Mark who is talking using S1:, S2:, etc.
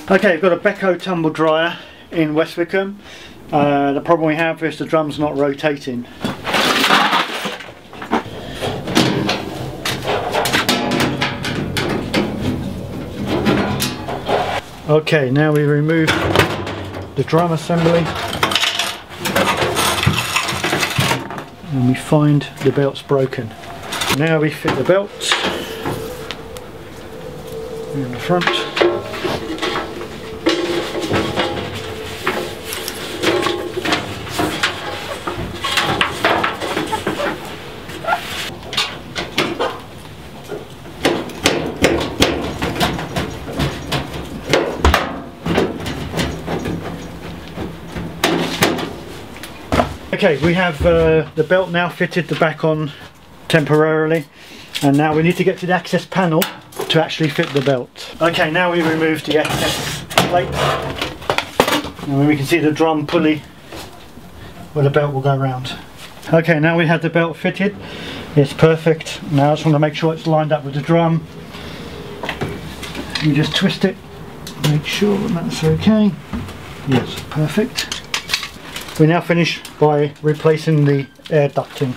S1: Okay, we've got a Beko tumble dryer in West Wickham. The problem we have is the drum's not rotating. Okay, now we remove the drum assembly and we find the belt's broken. Now we fit the belt in the front. Okay, we have the belt now fitted the back on temporarily, and now we need to get to the access panel to actually fit the belt. Okay, now we remove the access plate, and we can see the drum pulley where the belt will go around. Okay, now we have the belt fitted. It's perfect. Now I just want to make sure it's lined up with the drum. You just twist it, make sure that's okay. Yes, perfect. We now finish by replacing the air ducting.